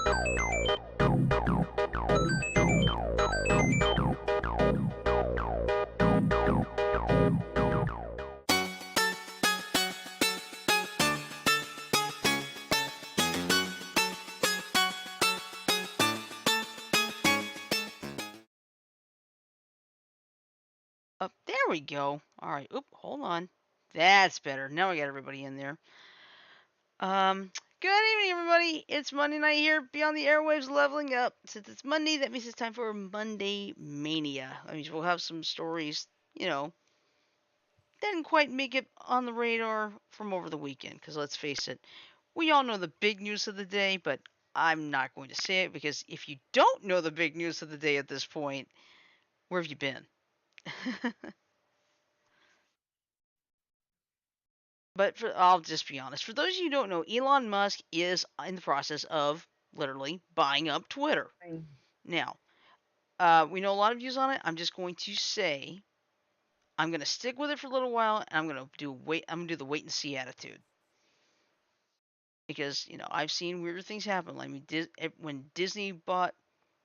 Up there we go. All right. Oop, hold on. That's better. Now we got everybody in there. Good evening, everybody. It's Monday night here, beyond the airwaves, leveling up. Since it's Monday, that means it's time for Monday Mania. That means we'll have some stories, didn't quite make it on the radar from over the weekend. Because let's face it, we all know the big news of the day, but I'm not going to say it because if you don't know the big news of the day at this point, where have you been? But I'll just be honest. For those of you who don't know, Elon Musk is in the process of literally buying up Twitter. Now, we know a lot of views on it. I'm just going to say I'm going to stick with it for a little while, and I'm going to do the wait and see attitude because I've seen weirder things happen. Like when Disney bought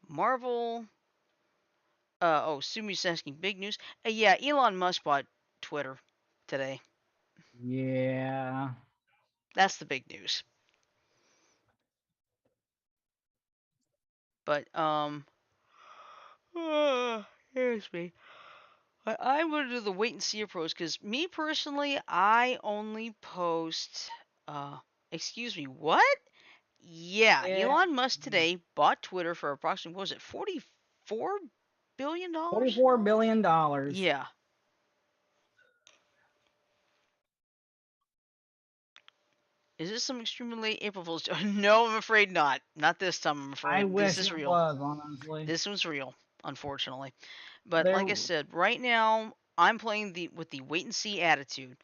Marvel. Sumi's asking big news. Yeah, Elon Musk bought Twitter today. Yeah. That's the big news. But here's me. I'm going to do the wait and see approach because me personally, I only post. Excuse me, what? Yeah, Yeah. Elon Musk today bought Twitter for approximately, what was it, $44 billion? $44 billion. Yeah. Is this some extremely late April Fool's joke? No, I'm afraid not. Not this time, I'm I afraid. This wish is it real. was, honestly. This one's real, unfortunately. But There. like I said, right now I'm playing with the wait and see attitude.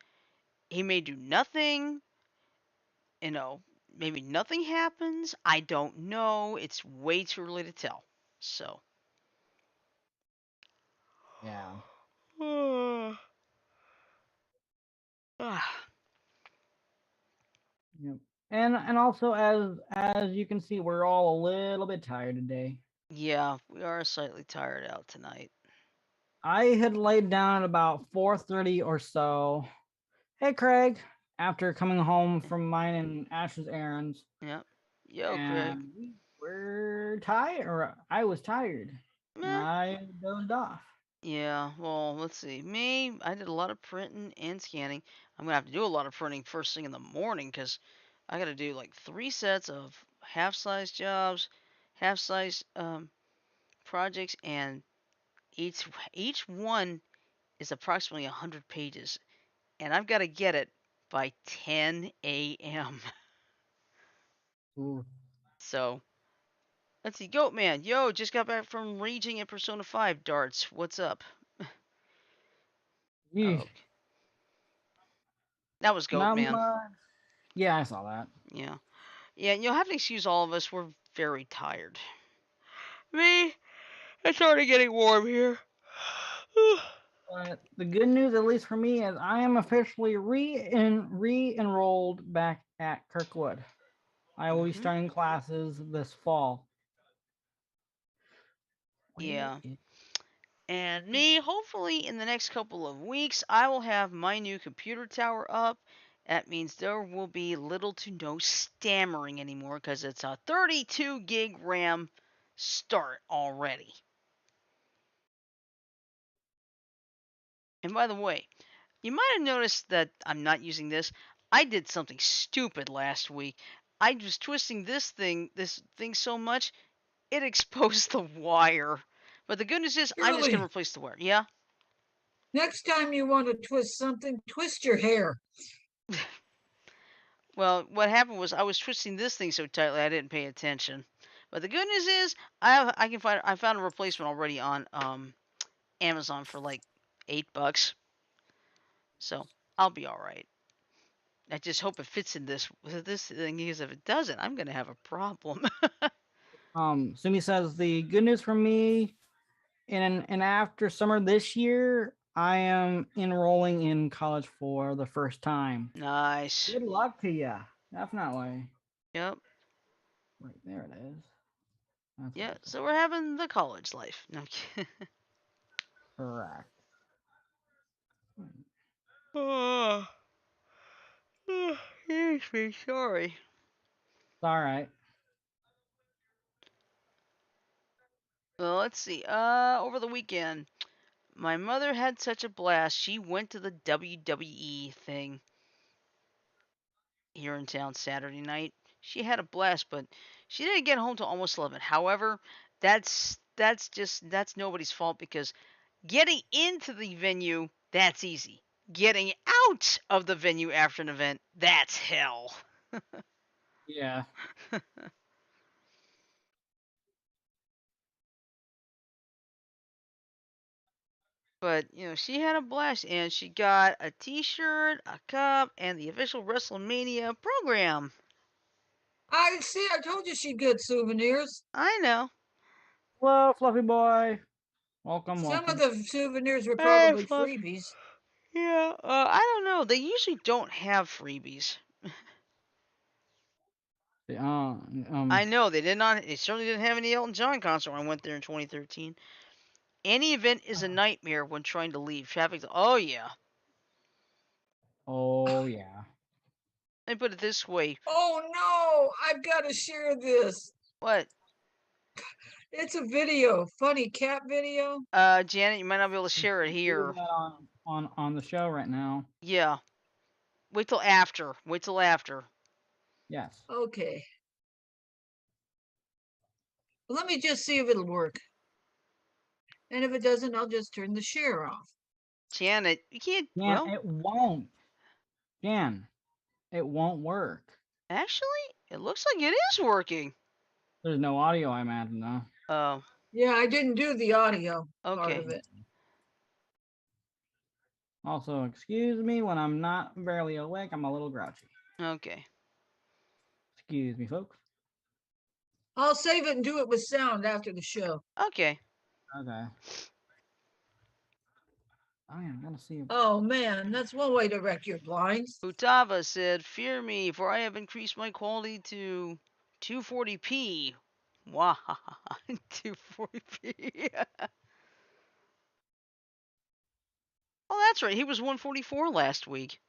He may do nothing, you know, maybe nothing happens. I don't know. It's way too early to tell. So. Yeah. Yep. And also as you can see, we're all a little bit tired today. Yeah, we are slightly tired out tonight. I had laid down at about 4:30 or so. Hey Craig, after coming home from mine and Ash's errands, Yep. Yo, Craig. and we were tired, or I was tired, and Meh. I dozed off. Yeah, well, let's see. Me, I did a lot of printing and scanning. I'm gonna have to do a lot of printing first thing in the morning because I gotta do like 3 sets of half-size jobs, half-size projects, and each one is approximately 100 pages, and I've got to get it by 10 a.m. Ooh. So let's see. Goat Man, yo, just got back from raging at Persona 5 darts. What's up? Yeesh. Oh, that was Goat Not Man. much. Yeah, I saw that. Yeah. Yeah, you'll have to excuse all of us. We're very tired. Me, it's already getting warm here. But the good news, at least for me, is I am officially re-enrolled back at Kirkwood. I will be Hmm. starting classes this fall. Where Yeah. is And me, hopefully in the next couple of weeks, I will have my new computer tower up. That means there will be little to no stammering anymore because it's a 32 gig RAM start already. And by the way, you might have noticed that I'm not using this. I did something stupid last week. I was twisting this thing so much, it exposed the wire. But the good news is I'm just gonna Shirley, replace the wire. Yeah? next time you want to twist something, twist your hair. Well, what happened was I was twisting this thing so tightly I didn't pay attention. But the good news is I found a replacement already on Amazon for like $8. So I'll be alright. I just hope it fits in this thing because if it doesn't, I'm gonna have a problem. Sumi says the good news for me, and after summer this year, I am enrolling in college for the first time. Nice. Good luck to you. Definitely. Yep. Right there it is. That's Yeah, what it's so we're having the college life. No, I'm kidding. correct. Oh, excuse me, sorry. It's all right. Well, let's see. Over the weekend, my mother had such a blast. She went to the WWE thing here in town Saturday night. She had a blast, but she didn't get home till almost 11. However, that's nobody's fault because getting into the venue, that's easy. Getting out of the venue after an event, that's hell. Yeah. But, she had a blast and she got a t-shirt, a cup, and the official WrestleMania program. I see. I told you she'd get souvenirs. I know. Hello, Fluffy boy. Welcome, Some of welcome. the souvenirs were Hey, probably Fluff. freebies. Yeah, I don't know. They usually don't have freebies. I know they did not. They certainly didn't have any Elton John concert when I went there in 2013. Any event is a nightmare when trying to leave. Traffic. Oh yeah. Oh yeah. Let me put it this way. Oh no, I've got to share this. What? It's a video, funny cat video. Janet, you might not be able to We share it can't do here. that on the show right now. Yeah. Wait till after. Wait till after. Yes. Okay, let me just see if it'll work. And if it doesn't, I'll just turn the share off. Janet, you can't. Jan, Well, it won't. Jan, it won't work. actually, it looks like it is working. There's no audio, I imagine, though. Oh, Yeah, I didn't do the audio part okay. of it. Also, excuse me when I'm not barely awake. I'm a little grouchy. Okay. Excuse me, folks. I'll save it and do it with sound after the show. Okay. Okay. Oh yeah, I'm gonna see. Oh man, that's one way to wreck your blinds. Futaba said, "Fear me, for I have increased my quality to 240p." Wow, 240p. Oh, that's right. He was 144 last week.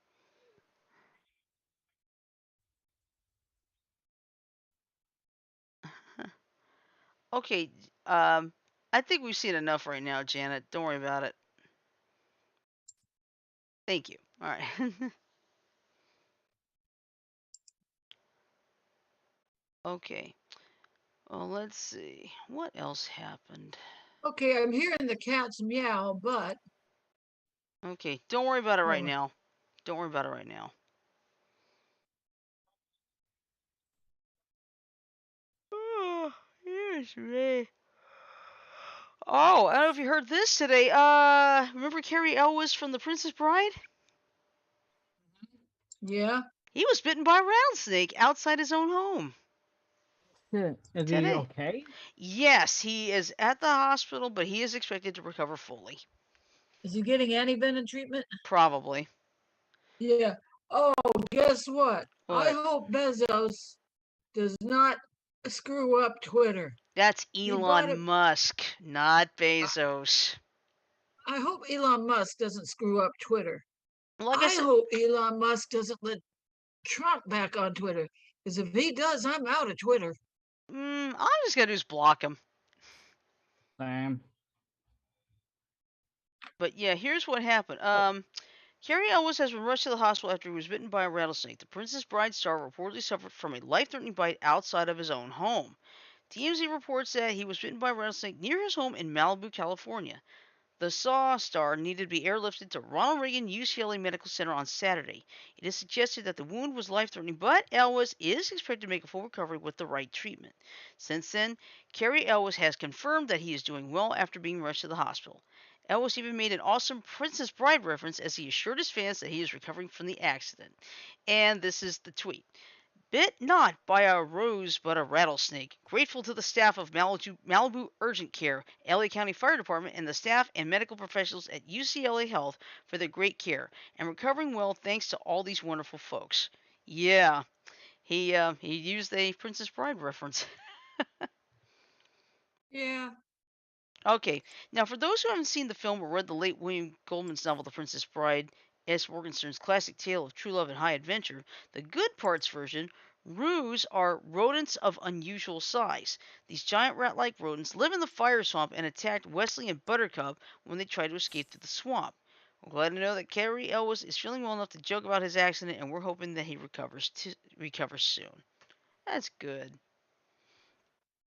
Okay. Um, I think we've seen enough right now, Janet. Don't worry about it. Thank you. All right. Okay. Well, let's see. What else happened? Okay, I'm hearing the cat's meow, but Okay. Don't worry about it right oh, now. Don't worry about it right now. Oh, yes, me. Oh, I don't know if you heard this today. Remember Carrie Elwes from The Princess Bride? yeah. He was bitten by a rattlesnake outside his own home Yeah. Is he today. okay? Yes, he is at the hospital, but he is expected to recover fully. Is he getting anti-venom treatment? Probably. Yeah. Oh, guess what? I What? hope Bezos does not screw up Twitter. That's He bought Elon it. Musk, not I, Bezos. I hope Elon Musk doesn't screw up Twitter. Like I I said, hope Elon Musk doesn't let Trump back on Twitter. Because if he does, I'm out of Twitter. all I just gotta do is block him. Same. But yeah, here's what happened. Carrie Elwes has been rushed to the hospital after he was bitten by a rattlesnake. The Princess Bride star reportedly suffered from a life-threatening bite outside of his own home. TMZ reports that he was bitten by a rattlesnake near his home in Malibu, California. The Saw star needed to be airlifted to Ronald Reagan UCLA Medical Center on Saturday. It is suggested that the wound was life-threatening, but Elwes is expected to make a full recovery with the right treatment. Since then, Carrie Elwes has confirmed that he is doing well after being rushed to the hospital. Elwes even made an awesome Princess Bride reference as he assured his fans that he is recovering from the accident. And this is the tweet. Bit not by a rose but a rattlesnake. Grateful to the staff of Malibu Urgent Care, LA County Fire Department, and the staff and medical professionals at UCLA Health for their great care. And recovering well thanks to all these wonderful folks. Yeah. He used a Princess Bride reference. Yeah. Okay, now for those who haven't seen the film or read the late William Goldman's novel The Princess Bride, S. Morgenstern's classic tale of true love and high adventure, the good parts version, roos are rodents of unusual size. These giant rat-like rodents live in the fire swamp and attacked Wesley and Buttercup when they try to escape through the swamp. We're glad to know that Cary Elwes is feeling well enough to joke about his accident, and we're hoping that he recovers soon. That's good.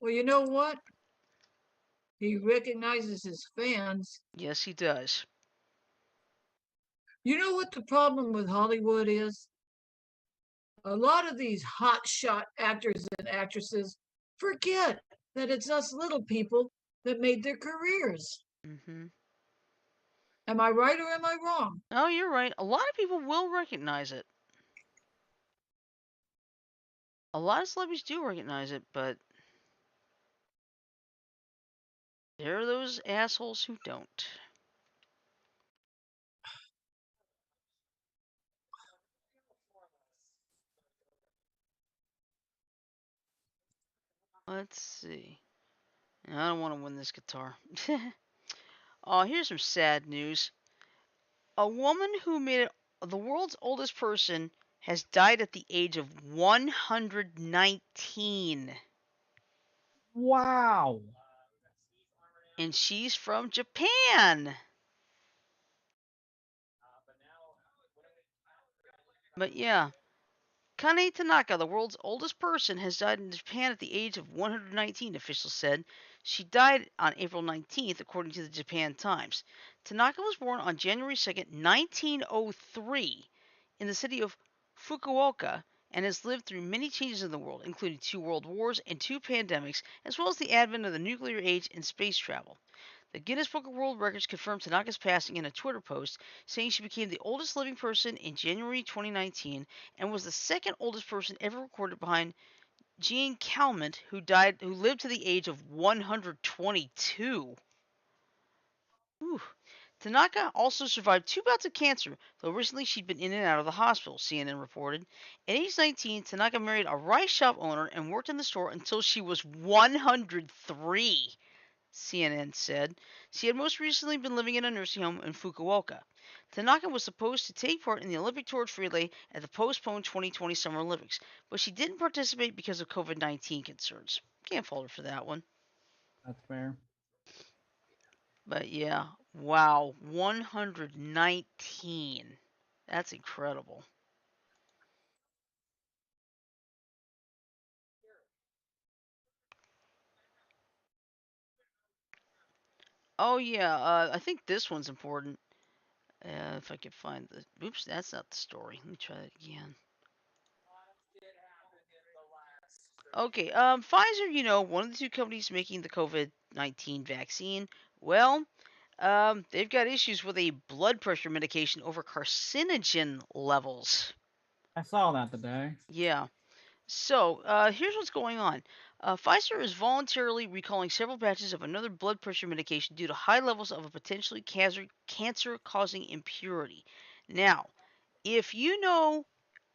Well, you know what? He recognizes his fans. Yes, he does. You know what the problem with Hollywood is? A lot of these hotshot actors and actresses forget that it's us little people that made their careers. Hmm. Am I right or am I wrong? Oh, you're right. A lot of people will recognize it. A lot of celebrities do recognize it, but there are those assholes who don't. Let's see. I don't want to win this guitar. Oh, here's some sad news. A woman who made it the world's oldest person has died at the age of 119. Wow. And she's from Japan. But yeah, Kane Tanaka, the world's oldest person, has died in Japan at the age of 119, officials said. She died on April 19th, according to the Japan Times. Tanaka was born on January 2nd, 1903, in the city of Fukuoka, and has lived through many changes in the world, including 2 world wars and 2 pandemics, as well as the advent of the nuclear age and space travel. The Guinness Book of World Records confirmed Tanaka's passing in a Twitter post, saying she became the oldest living person in January 2019 and was the second oldest person ever recorded behind Jean Calment, who lived to the age of 122. Whew. Tanaka also survived 2 bouts of cancer, though recently she'd been in and out of the hospital, CNN reported. At age 19, Tanaka married a rice shop owner and worked in the store until she was 103. CNN said. She had most recently been living in a nursing home in Fukuoka. Tanaka was supposed to take part in the Olympic torch relay at the postponed 2020 Summer Olympics, but she didn't participate because of COVID-19 concerns. Can't fault her for that one. That's fair. But yeah, wow, 119. That's incredible. Oh yeah, I think this one's important. If I could find the. Oops, that's not the story. Let me try that again. Okay, Pfizer, one of the 2 companies making the COVID-19 vaccine, well, they've got issues with a blood pressure medication over carcinogen levels. I saw that today. Yeah. So, here's what's going on. Pfizer is voluntarily recalling several batches of another blood pressure medication due to high levels of a potentially cancer-causing impurity. Now, if you know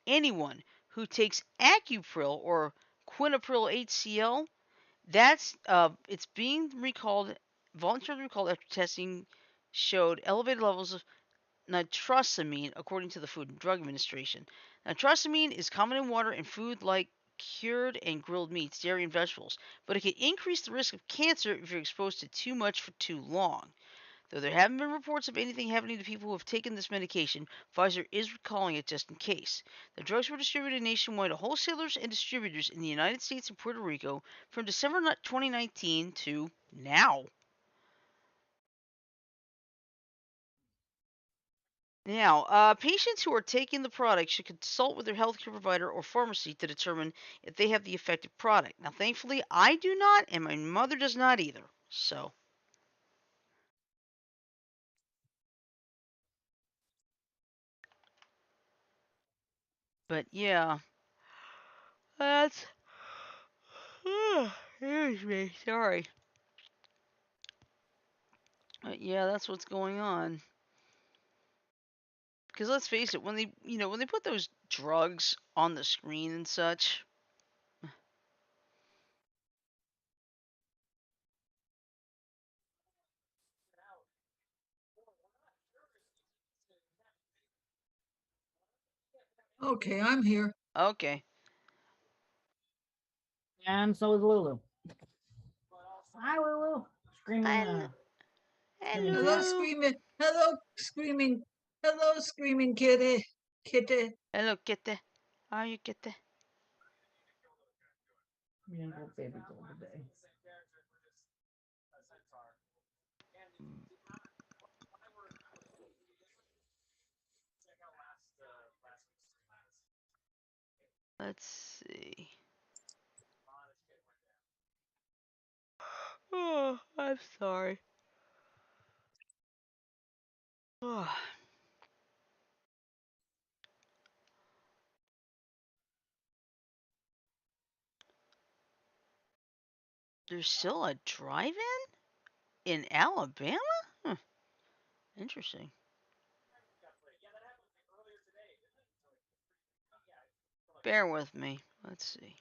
anyone who takes Acupril or Quinapril HCl, it's being recalled, voluntarily recalled after testing showed elevated levels of nitrosamine, according to the Food and Drug Administration. Nitrosamine is common in water and food like cured and grilled meats, dairy, and vegetables, but it can increase the risk of cancer if you're exposed to too much for too long. Though there haven't been reports of anything happening to people who have taken this medication, Pfizer is recalling it just in case. The drugs were distributed nationwide to wholesalers and distributors in the United States and Puerto Rico from December 2019 to now. Now, patients who are taking the product should consult with their healthcare provider or pharmacy to determine if they have the effective product. Now, thankfully, I do not, and my mother does not either. So, but yeah, that's. Excuse me, sorry. But yeah, that's what's going on. Because let's face it, when they put those drugs on the screen and such. Okay, I'm here. Okay. And so is Lulu. Hi, Lulu. Screaming, screaming Hello, cat. Hello. screaming. Hello, screaming. Hello, screaming kitty. Kitty. Hello, kitty. How are you, kitty? Baby girl today. Let's see. Oh, I'm sorry. Oh, there's still a drive-in in Alabama? Huh, interesting. Bear with me. Let's see.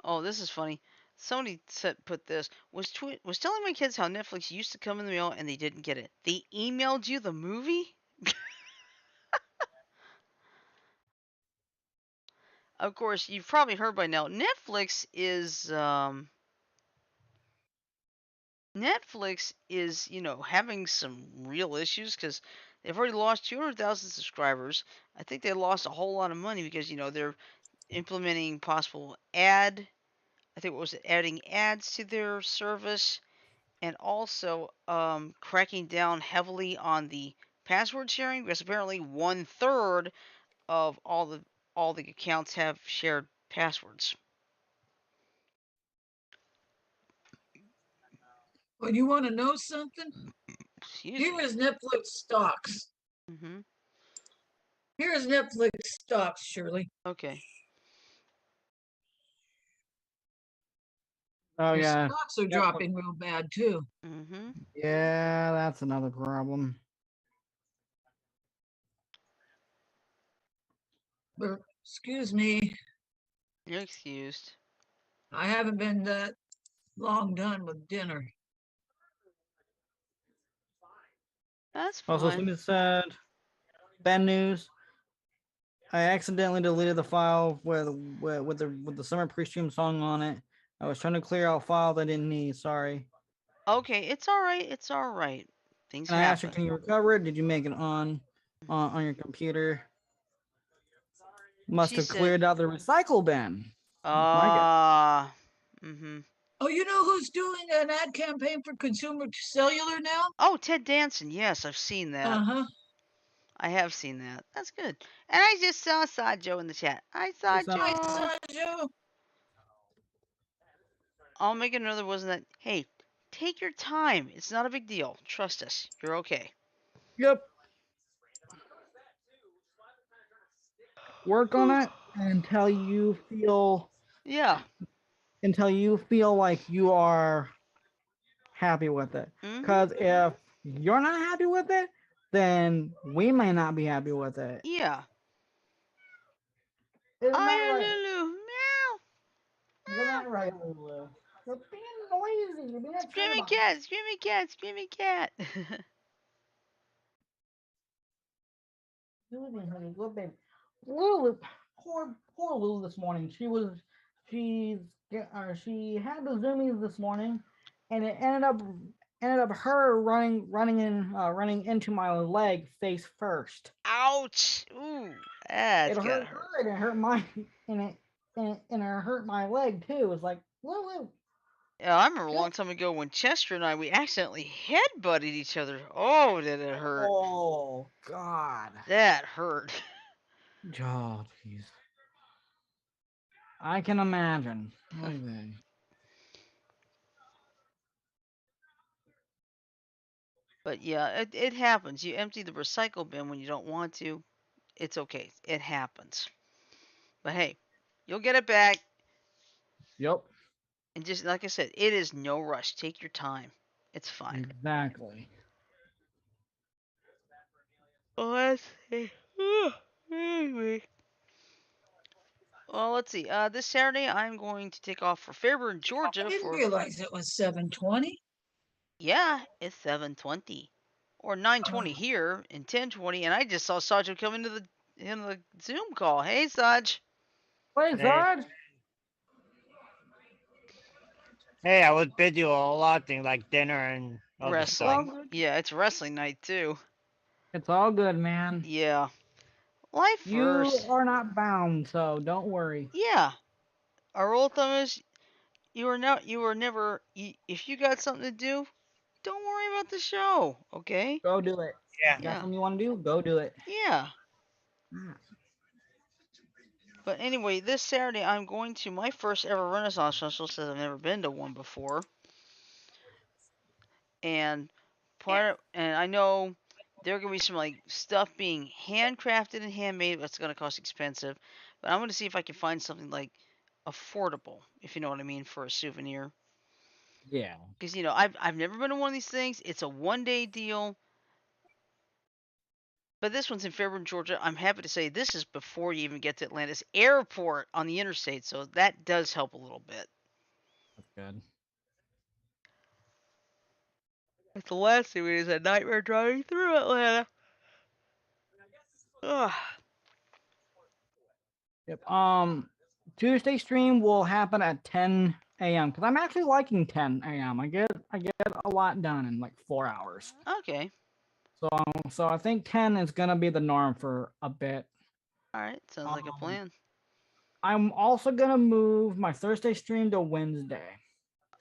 Oh, this is funny. Somebody put this was telling my kids how Netflix used to come in the mail and they didn't get it. They emailed you the movie? Of course, you've probably heard by now. Netflix is having some real issues because they've already lost 200,000 subscribers. I think they lost a whole lot of money because they're implementing possible I think what was it, adding ads to their service, and also cracking down heavily on the password sharing because apparently 1/3 of all the accounts have shared passwords. Well, you want to know something? Excuse Here me. is Netflix stocks. Mhm. Here is Netflix stocks, Shirley. Okay. Oh Their yeah. stocks are Yep. dropping real bad too. Mhm. Yeah, that's another problem. But excuse me, You're excused. I haven't been that long done with dinner. That's Also, fine. somebody said bad news. I accidentally deleted the file with the summer pre-stream song on it. I was trying to clear out files I didn't need. Sorry. Okay, it's all right. It's all right. Things And I asked her, happen. "Can you recover it? Did you make it on your computer?" Must She have said, cleared out the recycle bin. That's my guess. mhm. Oh, you know who's doing an ad campaign for consumer cellular now? Oh, Ted Danson. Yes, I've seen that. Uh-huh. I have seen that. That's good. And I just saw Joe in the chat. I saw It's Hi, Joe. Sanjo. I'll make another. Wasn't that? Hey, take your time. It's not a big deal. Trust us. You're okay. Yep. Work on it Yeah. until you feel like you are happy with it. Mhm. Because if you're not happy with it, then we may not be happy with it. Yeah. Isn't that Aya right? Lulu. Meow. Isn't Meow. that right, Lulu? You're being noisy. You're being a Screaming chatterbox. cat. Screaming cat. Screaming cat. Lulu, honey, good baby. Lulu, poor Lulu this morning. She's she had the zoomies this morning, and it ended up her running into my leg face first. Ouch. Ooh. It That's gotta hurt hurt. her and it hurt my and it hurt my leg too. It's like Lulu, Yeah, I remember a chill. long time ago when Chester and we accidentally headbutted each other. Oh, did it hurt? Oh God. That hurt. Oh jeez. I can imagine. Okay. But yeah, it happens. You empty the recycle bin when you don't want to. It's okay. It happens. But hey, you'll get it back. Yep. And just like I said, it is no rush. Take your time. It's fine. Exactly. Let's see. Anyway. Well, let's see. This Saturday, I'm going to take off for Fairburn, I Georgia didn't for. realize it was 7:20. Yeah, it's 7:20 or 9:20 here and 10:20, and I just saw Sajid come into the Zoom call. Hey, Saj. Hey, Hey, Sarge. hey, I was busy with a lot of things like dinner and other It's stuff. all Wrestling. good. Yeah, it's wrestling night too. It's all good, man. Yeah, life You first. are not bound, so don't worry. Yeah, our rule of thumb is you are never. If you got something to do, don't worry about the show. Okay. Go do it. Yeah. Got Yeah. something you want to do? Go do it. Yeah. Ah, But anyway, this Saturday I'm going to my first ever Renaissance Festival since I've never been to one before. And and I know there are gonna be some like stuff being handcrafted and handmade that's gonna cost expensive. But I'm gonna see if I can find something like affordable, if you know what I mean, for a souvenir. yeah. Because I've never been to one of these things. It's a 1 day deal. But this one's in Fairburn, Georgia. I'm happy to say this is before you even get to Atlantis Airport on the interstate, so that does help a little bit. That's good. It's the last thing is a nightmare driving through Atlanta. Ugh. Yep. Tuesday stream will happen at 10 a.m. because I'm actually liking 10 a.m. I get a lot done in like 4 hours. Okay. So I think 10 is gonna be the norm for a bit. All right. Sounds like a Um, plan. I'm also gonna move my Thursday stream to Wednesday.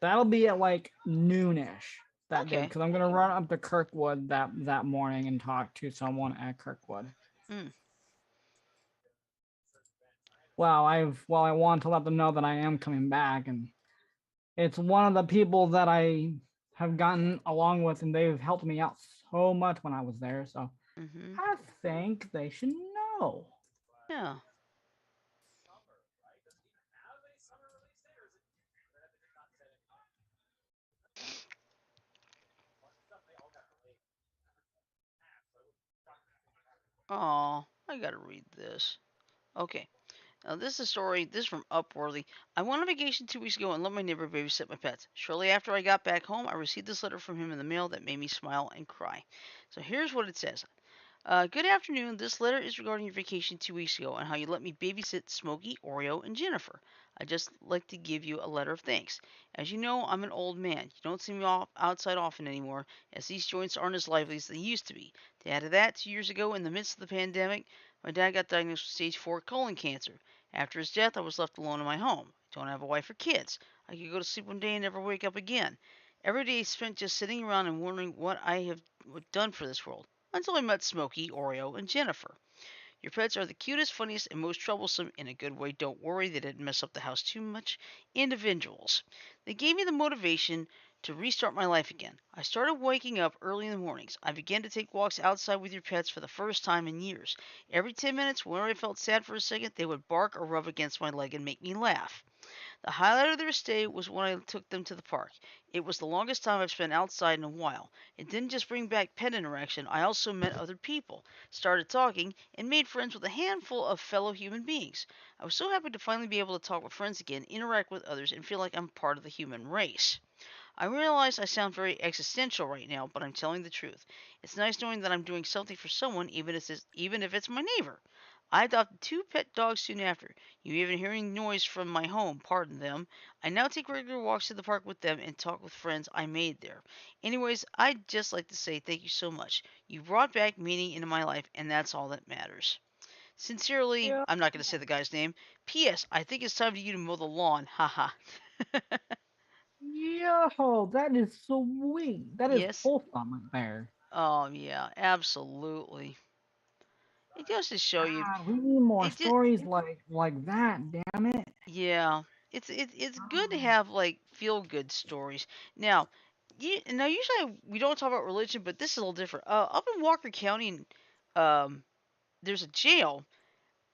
That'll be at like noonish that day Okay. because I'm gonna run up to Kirkwood that morning and talk to someone at Kirkwood. Mm. I want to let them know that I am coming back, and it's one of the people that I have gotten along with, and they've helped me out so much when I was there. So Mhm. I think they should know. Yeah. Oh, I gotta read this. Okay. Now this is a story. This is from Upworthy. I went on vacation 2 weeks ago and let my neighbor babysit my pets. Shortly after I got back home, I received this letter from him in the mail that made me smile and cry. So here's what it says. Good afternoon. This letter is regarding your vacation 2 weeks ago and how you let me babysit Smokey, Oreo, and Jennifer. I just like to give you a letter of thanks. As you know, I'm an old man. You don't see me outside often anymore, as these joints aren't as lively as they used to be. To add to that, 2 years ago, in the midst of the pandemic, my dad got diagnosed with stage 4 colon cancer. After his death, I was left alone in my home. I don't have a wife or kids. I could go to sleep one day and never wake up again. Every day is spent just sitting around and wondering what I have done for this world until I met Smokey, Oreo, and Jennifer. Your pets are the cutest, funniest, and most troublesome in a good way. Don't worry, they didn't mess up the house too much. Individuals. They gave me the motivation to restart my life again. I started waking up early in the mornings. I began to take walks outside with your pets for the first time in years. Every 10 minutes, whenever I felt sad for a second, they would bark or rub against my leg and make me laugh. The highlight of their stay was when I took them to the park. It was the longest time I've spent outside in a while. It didn't just bring back pet interaction, I also met other people, started talking, and made friends with a handful of fellow human beings. I was so happy to finally be able to talk with friends again, interact with others, and feel like I'm part of the human race. I realize I sound very existential right now, but I'm telling the truth. It's nice knowing that I'm doing something for someone, even if it's my neighbor. I adopted two pet dogs soon after. You even hearing noise from my home, pardon them. I now take regular walks to the park with them and talk with friends I made there. Anyways, I'd just like to say thank you so much. You brought back meaning into my life, and that's all that matters. Sincerely, Yeah. I'm not going to say the guy's name. P.S. I think it's time for you to mow the lawn. Haha. Yo, that is sweet. That is Yes. wholesome right there. Oh yeah, absolutely. It goes to show you. God, we need more It just stories like that. Damn it. yeah. It's good to Oh, have like feel good stories. Now, usually we don't talk about religion, but this is a little different. Up in Walker County, um, there's a jail,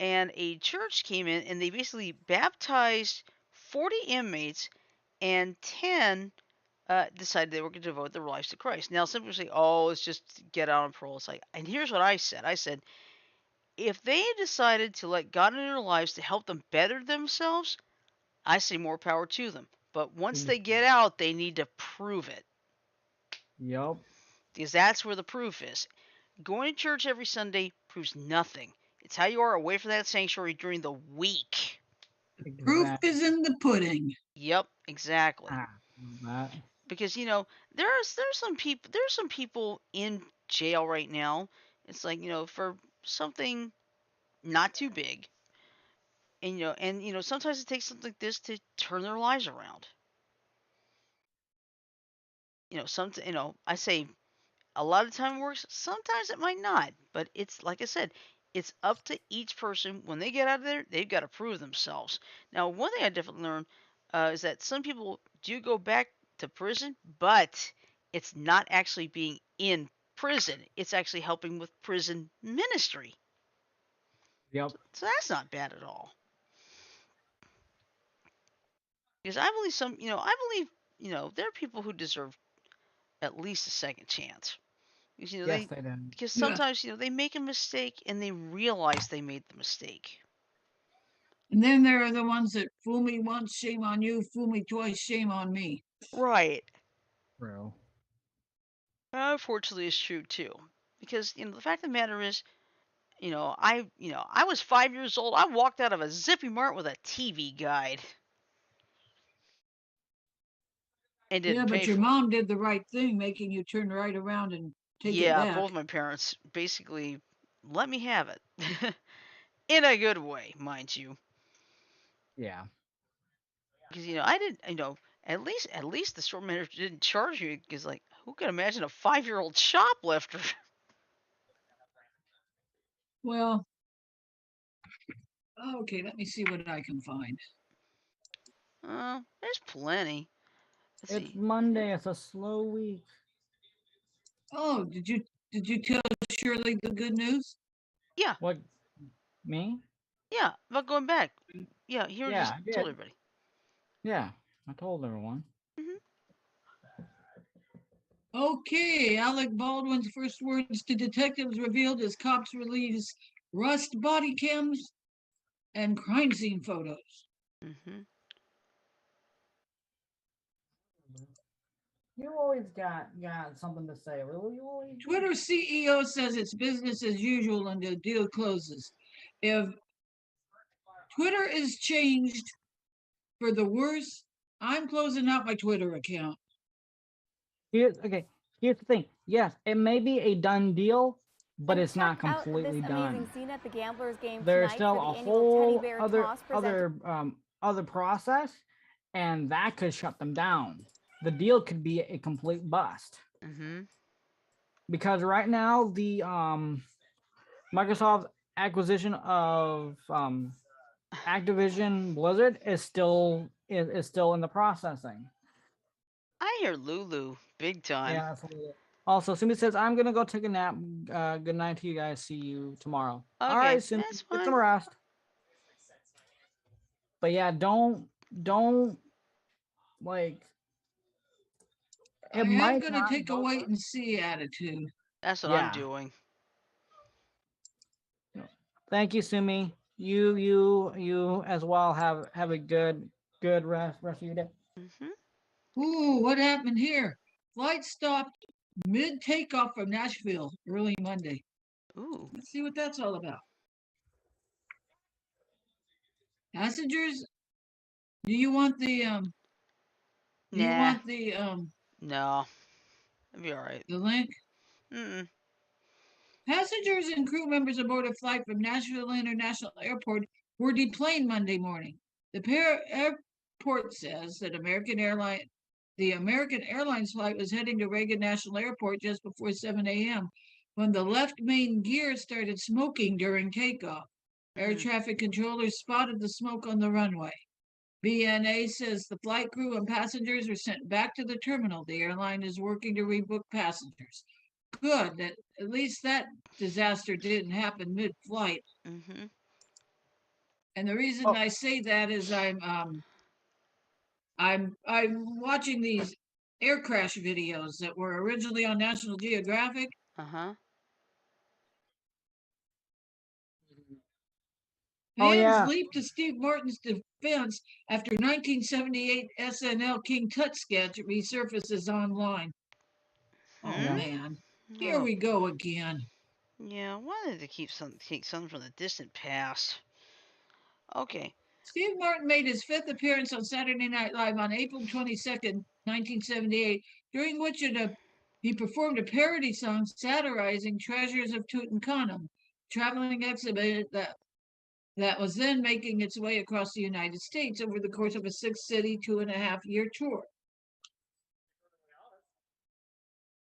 and a church came in and they basically baptized 40 inmates, and 10 decided they were going to devote their lives to Christ. Now, some people say, "Oh, it's just get out on parole." It's like, and here's what I said: I said, if they decided to let God into their lives to help them better themselves, I say more power to them. But once they get out, they need to prove it. Yep. Because that's where the proof is. Going to church every Sunday proves nothing. It's how you are away from that sanctuary during the week. Proof Exactly. is in the pudding. Yep, exactly. That. Because there's some people in jail right now. It's like for something not too big, and sometimes it takes something like this to turn their lives around. I say a lot of time it works. Sometimes it might not, but it's like I said, it's up to each person. When they get out of there, they've got to prove themselves. Now, one thing I definitely learned is that some people do go back to prison, but it's not actually being in prison. It's actually helping with prison ministry. Yep. So that's not bad at all. Because I believe there are people who deserve at least a second chance. Because Yes, they do. because Yeah. sometimes they make a mistake and they realize they made the mistake. And then there are the ones that fool me once, shame on you, fool me twice, shame on me. Right. True. Unfortunately, it's true too. Because the fact of the matter is, I was 5 years old. I walked out of a Zippy Mart with a TV guide and Yeah, didn't pay but your for it. mom did the right thing, making you turn right around and take it Yeah, back. both my parents basically let me have it in a good way, mind you. Yeah. Because I didn't, at least the store manager didn't charge you. Because like, who could imagine a 5-year-old shoplifter? Well, okay, let me see what I can find. There's plenty. Let's It's see. Monday. It's a slow week. Oh, did you tell Shirley the good news? Yeah, What? Me? yeah. About going back. Yeah, here Yeah, just I told did. everybody. Yeah, I told everyone. Hmm. Okay, Alec Baldwin's first words to detectives revealed as cops release rust body cams and crime scene photos. Hmm. You always got something to say, really. You always. Twitter CEO says it's business as usual until the deal closes. If Twitter is changed for the worse, I'm closing out my Twitter account. Okay. Here's the thing. Yes, it may be a done deal, but And it's check not out this completely amazing done. scene at the Gamblers game There's tonight still for the a annual Teddy whole Bear other Toss presented. other process, and that could shut them down. The deal could be a complete bust Hmm. because right now the Microsoft acquisition of Activision Blizzard is still in the processing. I hear Lulu big time. Yeah, absolutely. Also, Sumi says I'm gonna go take a nap. Good night to you guys. See you tomorrow. All Okay, right, Sumi, that's get fine. some rest. But yeah, don't like I it am might going to not take a go. wait and see attitude. That's what I'm Yeah. doing. Thank you, Sumi. You as well have a good rest of your day. Hmm. Ooh, what happened here? Flight stopped mid takeoff from Nashville early Monday. Ooh. Let's see what that's all about. Passengers, do you want do you Nah. want No. It'll be all right. the link? Mm. Passengers and crew members aboard a flight from Nashville International Airport were deplaned Monday morning. Airport says that the American Airlines flight was heading to Reagan National Airport just before 7 a.m. when the left main gear started smoking during takeoff. Air Mm. traffic controllers spotted the smoke on the runway. BNA says the flight crew and passengers were sent back to the terminal. The airline is working to rebook passengers. Good, that at least that disaster didn't happen mid-flight. Mhm. And the reason Oh, I say that is I'm I'm watching these air crash videos that were originally on National Geographic. Uh huh. Oh Fans yeah. leaped to Steve Martin's defense after 1978 SNL King Tut sketch resurfaces online. Oh Hmm. Yeah. man, here Oh, we go again. yeah. Why did they take something from the distant past? Okay. Steve Martin made his fifth appearance on Saturday Night Live on April 22nd, 1978, during which he performed a parody song satirizing Treasures of Tutankhamun, traveling exhibit that was then making its way across the United States over the course of a six-city, 2.5-year tour.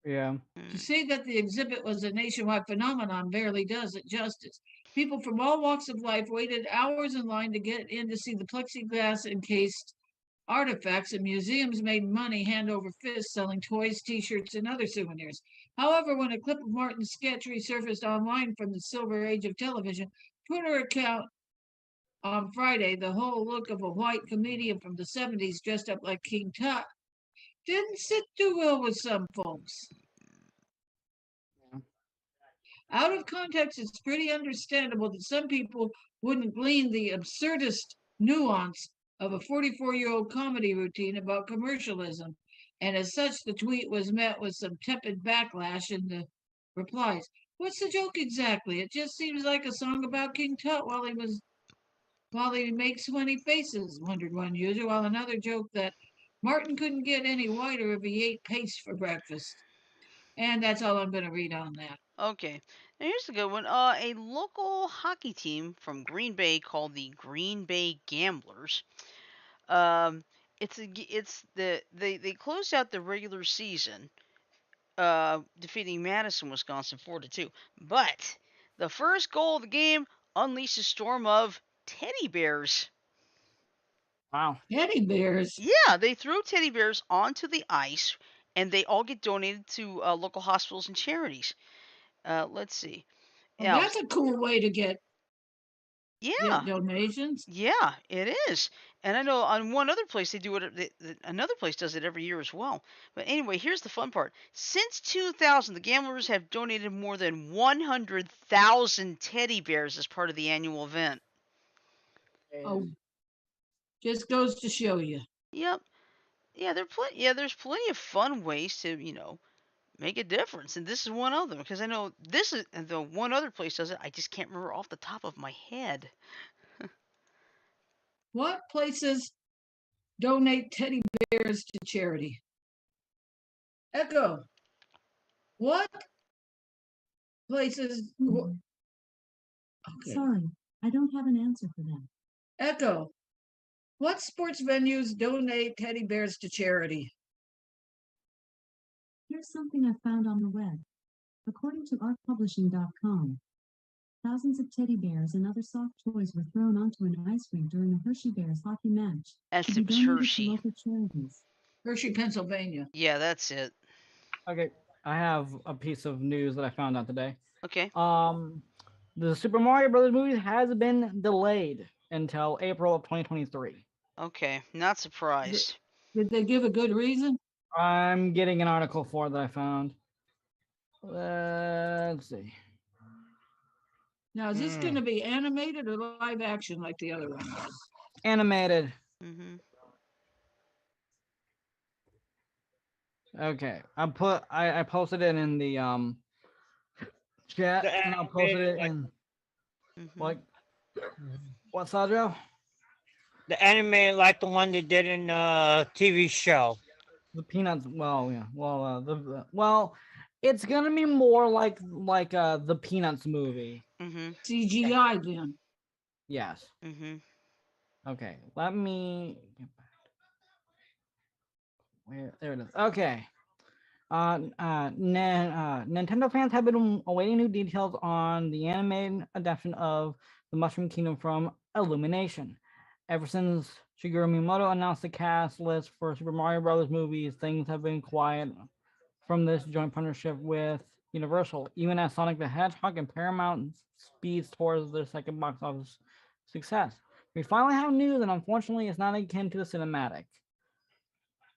Yeah. To Hmm. say that the exhibit was a nationwide phenomenon barely does it justice. People from all walks of life waited hours in line to get in to see the plexiglass encased artifacts, and museums made money hand over fist selling toys, t-shirts, and other souvenirs. However, when a clip of Martin's sketch resurfaced online from the silver age of television, Twitter account on Friday, the whole look of a white comedian from the 70s dressed up like King Tut didn't sit too well with some folks. Out of context, it's pretty understandable that some people wouldn't glean the absurdist nuance of a 44-year-old comedy routine about commercialism. And as such, the tweet was met with some tepid backlash in the replies. What's the joke exactly? It just seems like a song about King Tut while he makes funny faces, wondered one user, while another joked that Martin couldn't get any whiter if he ate paste for breakfast. And that's all I'm going to read on that. Okay. Now here's a good one. A local hockey team from Green Bay called the Green Bay Gamblers. Um, it's they closed out the regular season, defeating Madison, Wisconsin 4-2. But the first goal of the game unleashed a storm of teddy bears. Wow. Teddy bears. Yeah, they threw teddy bears onto the ice, and they all get donated to local hospitals and charities. Let's see. Well, Now, that's a cool way to get yeah, donations. yeah, it is. And I know on one other place they do it. Another place does it every year as well. But anyway, here's the fun part. Since 2000, the gamblers have donated more than 100,000 teddy bears as part of the annual event. Oh, just goes to show you. Yep. Yeah, there's plenty of fun ways to, make a difference, and this is one of them because I know this is and the one other place does it. I just can't remember off the top of my head. What places donate teddy bears to charity? Echo. What places? Okay. Sorry, I don't have an answer for that. Echo. What sports venues donate teddy bears to charity? Here's something I found on the web. According to artpublishing.com, thousands of teddy bears and other soft toys were thrown onto an ice rink during a Hershey Bears hockey match to That's be it was donated to Hershey. local charities. Hershey, Pennsylvania. Yeah, that's it. Okay. I have a piece of news that I found out today. Okay. Um, the Super Mario Brothers movie has been delayed until April of 2023. Okay. Not surprised. Did they give a good reason? I'm getting an article for that I found. Let's see. Now, is this going to be animated or live action like the other one was? Animated. Mhm. Okay. I posted it in the chat, The and I'll post animated it like in Mhm. like what, Sadro? the animated like the one they did in TV show. The Peanuts. Well, yeah. Well, well, it's gonna be more like the Peanuts movie. Mhm. CGI then. Yes. Mhm. Okay. Let me get back. Where there it is. Okay. Nintendo fans have been awaiting new details on the animated adaptation of the Mushroom Kingdom from Illumination. Ever since Shigeru Miyamoto announced the cast list for Super Mario Bros. Movies, things have been quiet from this joint partnership with Universal, even as Sonic the Hedgehog and Paramount speeds towards their second box office success. We finally have news, and unfortunately, it's not akin to the cinematic.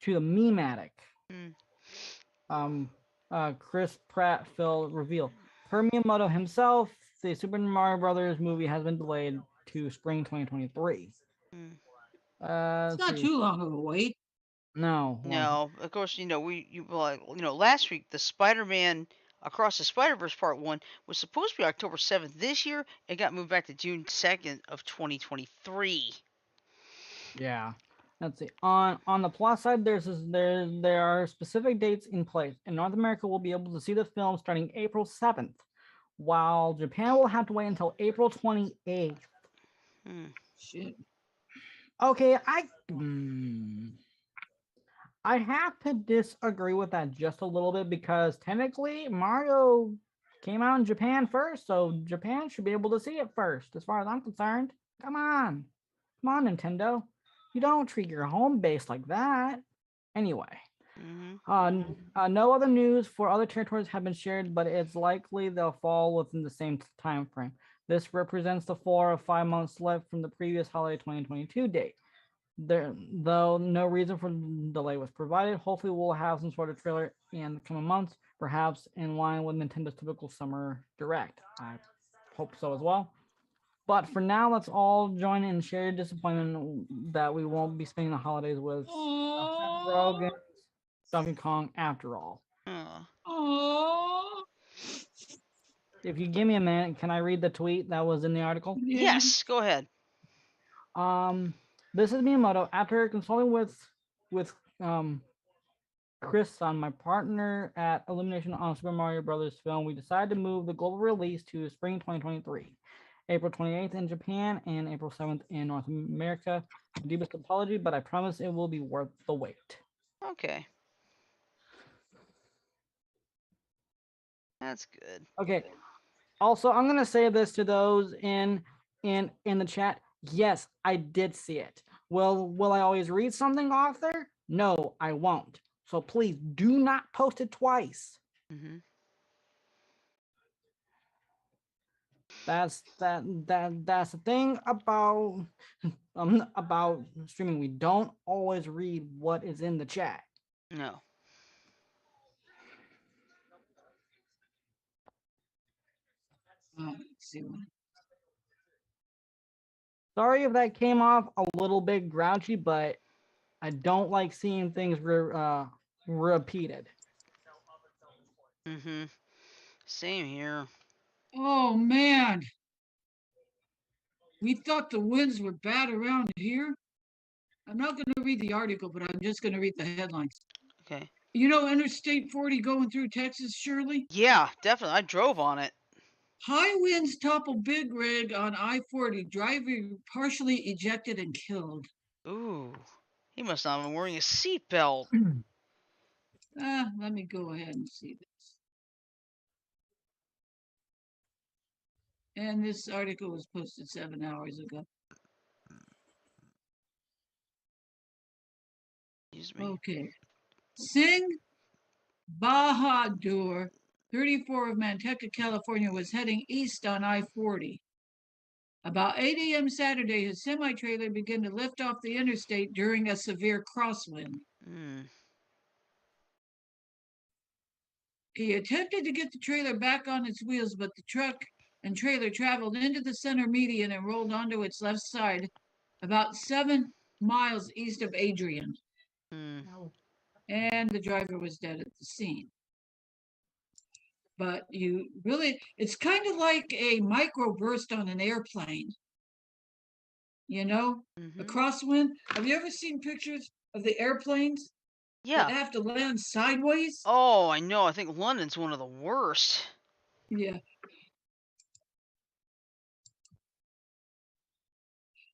to the Mematic. Mm. Um, Chris Pratt Phil reveal. Per Miyamoto himself, the Super Mario Brothers movie has been delayed to spring 2023. Mm. It's Let's not see. too long of a wait. No, well, No, of course, last week the Spider-Man Across the Spider-Verse Part 1 was supposed to be October 7th this year. It got moved back to June 2nd of 2023. yeah. Let's see. On the plus side, there are specific dates in place. In North America, we'll be able to see the film starting April 7th, while Japan will have to wait until April 28th. Hmm. Shit. Okay, I have to disagree with that just a little bit because technically Mario came out in Japan first, so Japan should be able to see it first, as far as I'm concerned. Come on. Come on, Nintendo. You don't treat your home base like that. Anyway, Mm-hmm. no other news for other territories have been shared, but it's likely they'll fall within the same time frame. This represents the 4 or 5 months left from the previous holiday 2022 date. Though no reason for delay was provided, hopefully we'll have some sort of trailer in the coming months, perhaps in line with Nintendo's typical summer direct. I hope so as well. But for now, let's all join in shared disappointment that we won't be spending the holidays with Rogan, Donkey Kong after all. Oh. Oh. If you give me a minute, can I read the tweet that was in the article? Yeah. Yes, go ahead. This is Miyamoto. After consulting with Chris on my partner at Illumination on Super Mario Brothers film, we decided to move the global release to spring 2023, April 28th in Japan and April 7th in North America. Deepest apology, but I promise it will be worth the wait. Okay. That's good. Okay. Also, I'm gonna say this to those in the chat. Yes, I did see it. Will I always read something off there? No, I won't. So please do not post it twice. Mm-hmm. That's the thing about streaming. We don't always read what is in the chat. No. Let's see what. Sorry if that came off a little bit grouchy, but I don't like seeing things repeated. Mm-hmm. Same here. Oh man. We thought the winds were bad around here. I'm not going to read the article, but I'm just going to read the headlines. Okay. You know Interstate 40 going through Texas, Shirley? Yeah, definitely. I drove on it. High winds topple big rig on I-40. Driver partially ejected and killed. Ooh. He must not have been wearing a seatbelt. Let me go ahead and see this. And this article was posted 7 hours ago. Excuse me. Okay. Singh Bahadur, 34 of Manteca, California, was heading east on I-40. About 8 a.m. Saturday, his semi-trailer began to lift off the interstate during a severe crosswind. Mm. He attempted to get the trailer back on its wheels, but the truck and trailer traveled into the center median and rolled onto its left side about 7 miles east of Adrian. Mm. And the driver was dead at the scene. But it's kind of like a microburst on an airplane. You know, Mm-hmm. a crosswind. Have you ever seen pictures of the airplanes that Yeah. have to land sideways? Oh, I know. I think London's one of the worst. Yeah.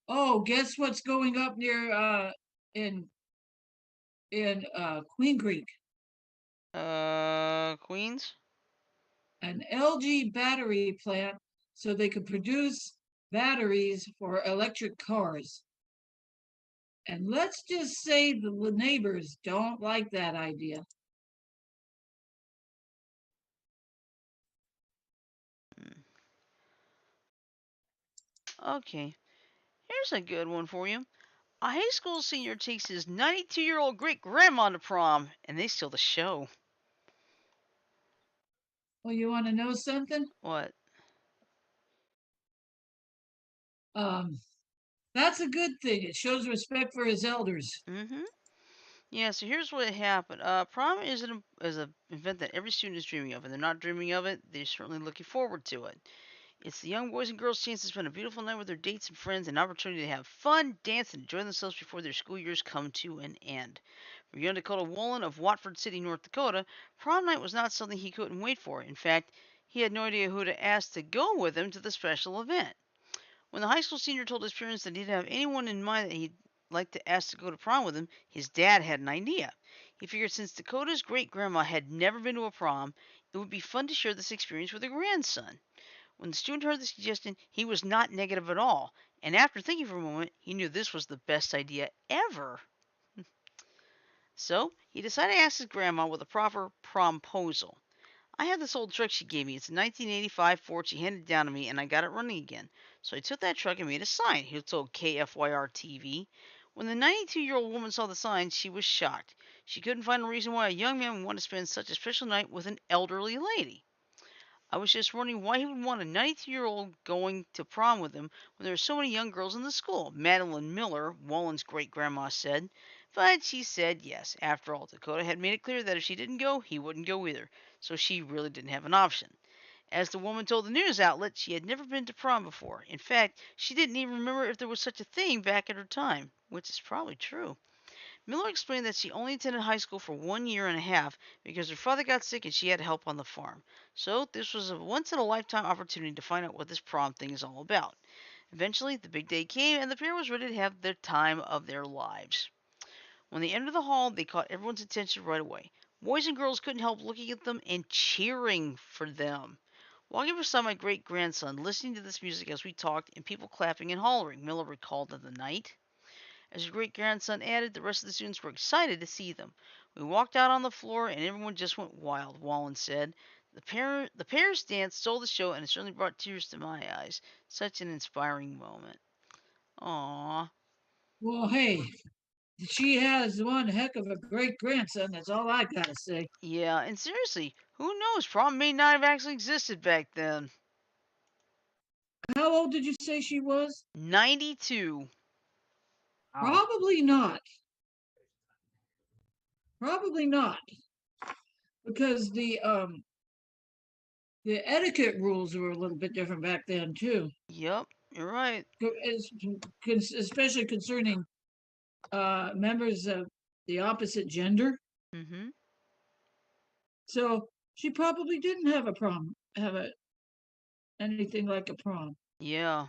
Oh, guess what's going up near in Queen Creek? Queens? An LG battery plant so they could produce batteries for electric cars. And let's just say the neighbors don't like that idea. Okay. Here's a good one for you. A high school senior takes his 92-year-old great grandma to prom, and they steal the show. Well, you want to know something? What? Um, that's a good thing. It shows respect for his elders. Mm-hmm. Yeah, so here's what happened. Prom is an event that every student is dreaming of, and they're not dreaming of it. They're certainly looking forward to it. It's the young boys and girls' chance to spend a beautiful night with their dates and friends, and an opportunity to have fun, dance, and enjoy themselves before their school years come to an end. For young Dakota Wolin of Watford City, North Dakota, prom night was not something he couldn't wait for. In fact, he had no idea who to ask to go with him to the special event. When the high school senior told his parents that he didn't have anyone in mind that he'd like to ask to go to prom with him, his dad had an idea. He figured since Dakota's great grandma had never been to a prom, it would be fun to share this experience with her grandson. When the student heard the suggestion, he was not negative at all, and after thinking for a moment, he knew this was the best idea ever. So, he decided to ask his grandma with a proper promposal. I have this old truck she gave me. It's a 1985 Ford she handed down to me, and I got it running again. So I took that truck and made a sign. He told KFYR TV. When the 92-year-old woman saw the sign, she was shocked. She couldn't find a reason why a young man would want to spend such a special night with an elderly lady. I was just wondering why he would want a 92-year-old going to prom with him when there are so many young girls in the school, Madeline Miller, Wallen's great-grandma said. But she said yes. After all, Dakota had made it clear that if she didn't go, he wouldn't go either, so she really didn't have an option. As the woman told the news outlet, she had never been to prom before. In fact, she didn't even remember if there was such a thing back at her time, which is probably true. Miller explained that she only attended high school for 1 year and a half because her father got sick and she had help on the farm. So this was a once in a lifetime opportunity to find out what this prom thing is all about. Eventually, the big day came and the pair was ready to have the time of their lives. When they entered the hall, they caught everyone's attention right away. Boys and girls couldn't help looking at them and cheering for them. Walking beside my great grandson, listening to this music as we talked, and people clapping and hollering, Miller recalled of the night. As her great grandson added, the rest of the students were excited to see them. We walked out on the floor and everyone just went wild, Wallen said. The pair's dance stole the show and it certainly brought tears to my eyes. Such an inspiring moment. Aww. Well, hey, she has one heck of a great grandson. That's all I gotta say. Yeah, and seriously, who knows? Prom may not have actually existed back then. How old did you say she was? 92. Probably not. Probably not, because the etiquette rules were a little bit different back then too. Yep, you're right. Especially concerning members of the opposite gender. Mm-hmm. So she probably didn't have a prom, have a anything like a prom. Yeah.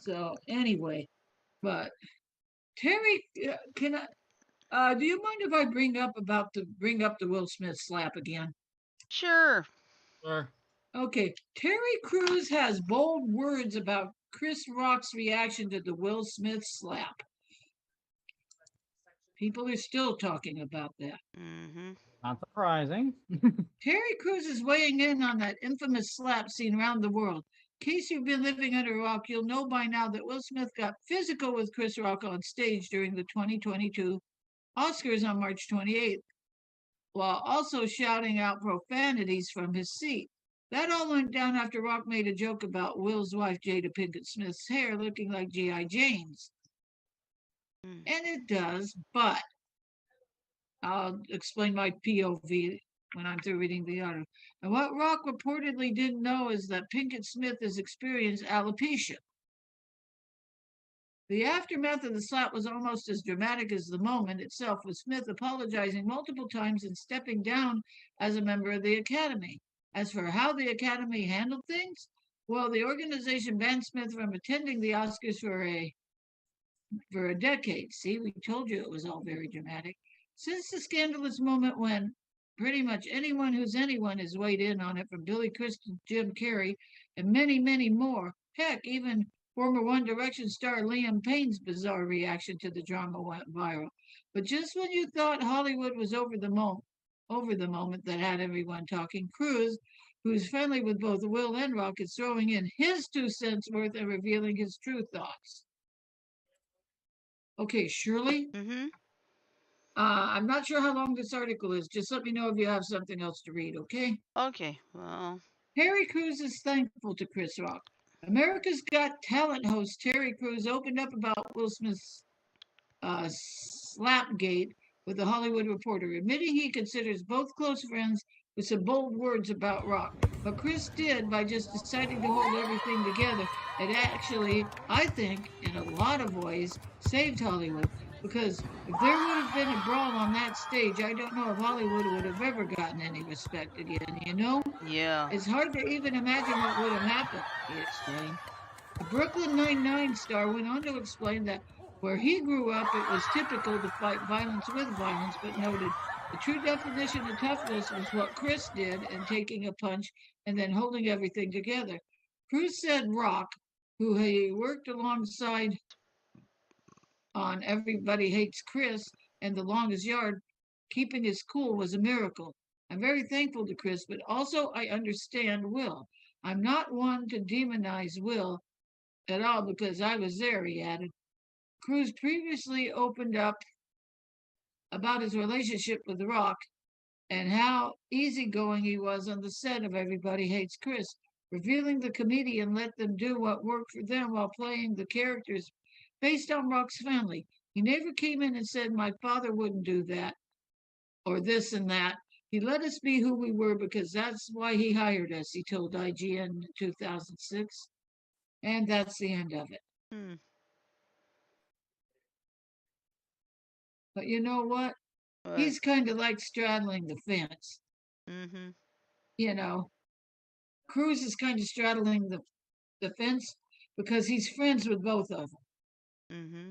So anyway, but Terry, can I? Do you mind if I bring up the Will Smith slap again? Sure. Sure. Okay, Terry Crews has bold words about Chris Rock's reaction to the Will Smith slap. People are still talking about that. Mm-hmm. Not surprising. Terry Crews is weighing in on that infamous slap seen around the world. In case you've been living under a rock, you'll know by now that Will Smith got physical with Chris Rock on stage during the 2022 Oscars on March 28th, while also shouting out profanities from his seat. That all went down after Rock made a joke about Will's wife, Jada Pinkett Smith's hair looking like G.I. Jane's. Mm. And it does, but I'll explain my POV when I'm through reading the article. And what Rock reportedly didn't know is that Pinkett Smith has experienced alopecia. The aftermath of the slap was almost as dramatic as the moment itself, with Smith apologizing multiple times and stepping down as a member of the Academy. As for how the Academy handled things, well, the organization banned Smith from attending the Oscars for a decade. See, we told you it was all very dramatic. Since the scandalous moment when pretty much anyone who's anyone has weighed in on it, from Billy Crystal, Jim Carrey, and many, many more. Heck, even former One Direction star Liam Payne's bizarre reaction to the drama went viral. But just when you thought Hollywood was over the over the moment that had everyone talking. Cruz, who's friendly with both Will and Rock, is throwing in his 2 cents worth and revealing his true thoughts. Okay, Shirley, Mm-hmm. I'm not sure how long this article is. Just let me know if you have something else to read, okay? Okay. Well. Terry Crews is thankful to Chris Rock. America's Got Talent host Terry Crews opened up about Will Smith's Slapgate with the Hollywood Reporter, admitting he considers both close friends with some bold words about Rock. But Chris did by just deciding to hold everything together. It actually, I think, in a lot of ways, saved Hollywood. Because if there would have been a brawl on that stage, I don't know if Hollywood would have ever gotten any respect again, you know? Yeah. It's hard to even imagine what would have happened, he explained. The Brooklyn Nine-Nine star went on to explain that where he grew up, it was typical to fight violence with violence, but noted the true definition of toughness was what Chris did in taking a punch and then holding everything together. Cruz said Rock, who he worked alongside on Everybody Hates Chris and The Longest Yard, keeping his cool was a miracle. I'm very thankful to Chris, but also I understand Will. I'm not one to demonize Will at all because I was there, he added. Cruz previously opened up about his relationship with The Rock and how easygoing he was on the set of Everybody Hates Chris, revealing the comedian let them do what worked for them while playing the characters based on Rock's family. He never came in and said, My father wouldn't do that or this and that. He let us be who we were because that's why he hired us, he told IGN in 2006. And that's the end of it. Hmm. But you know what? But. He's kind of like straddling the fence. Mm-hmm. You know, Cruz is kind of straddling the fence because he's friends with both of them. Mm-hmm.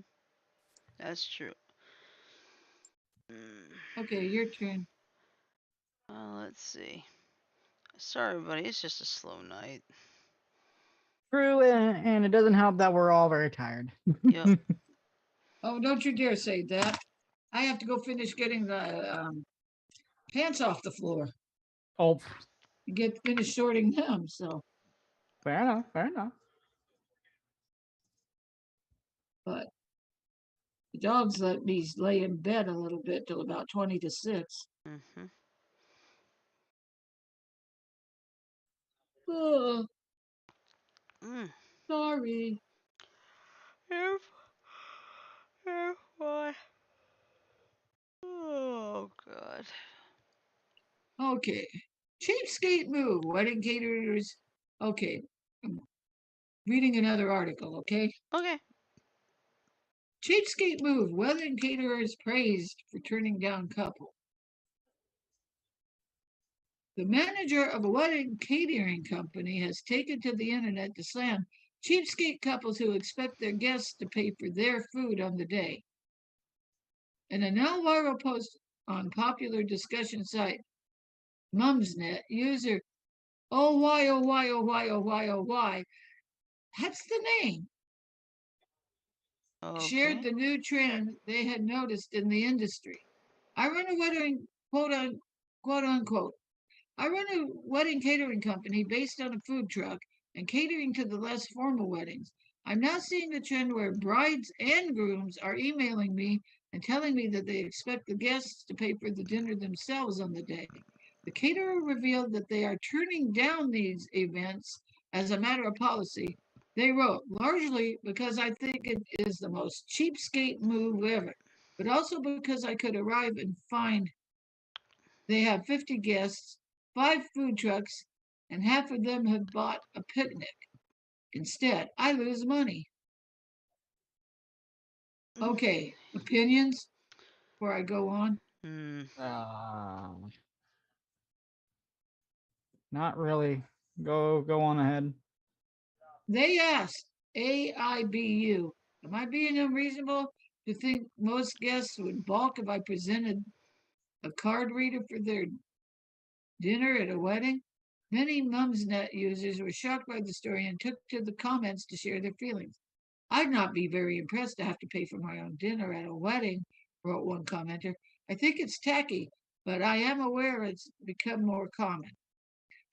That's true. Mm. Okay, your turn. Let's see. Sorry, everybody. It's just a slow night. True, and it doesn't help that we're all very tired. Yep. Oh, don't you dare say that. I have to go finish getting the pants off the floor Oh, and get finished sorting them. So, fair enough, fair enough. but the dogs let me lay in bed a little bit till about 20 to 6. Mm-hmm. Oh, Mm. sorry. If. Why? Oh God. Okay. Cheapskate move. Wedding caterers. Okay. I'm reading another article, okay? Okay. Cheapskate move. Wedding caterers praised for turning down couple. The manager of a wedding catering company has taken to the internet to slam cheapskate couples who expect their guests to pay for their food on the day. In a now viral post on popular discussion site Mumsnet, user oh why oh why oh why oh why oh why, that's the name, shared Okay. the new trend they had noticed in the industry. I run a wedding quote unquote. I run a wedding catering company based on a food truck and catering to the less formal weddings. I'm now seeing a trend where brides and grooms are emailing me and telling me that they expect the guests to pay for the dinner themselves on the day. The caterer revealed that they are turning down these events as a matter of policy. They wrote, largely because I think it is the most cheapskate move ever, but also because I could arrive and find they have 50 guests, 5 food trucks, and half of them have bought a picnic. Instead, I lose money. Mm. Okay, opinions before I go on? Mm. Not really. Go on ahead. They asked AIBU, am I being unreasonable to think most guests would balk if I presented a card reader for their dinner at a wedding? Many Mumsnet users were shocked by the story and took to the comments to share their feelings. I'd not be very impressed to have to pay for my own dinner at a wedding, wrote one commenter. I think it's tacky. but I am aware it's become more common.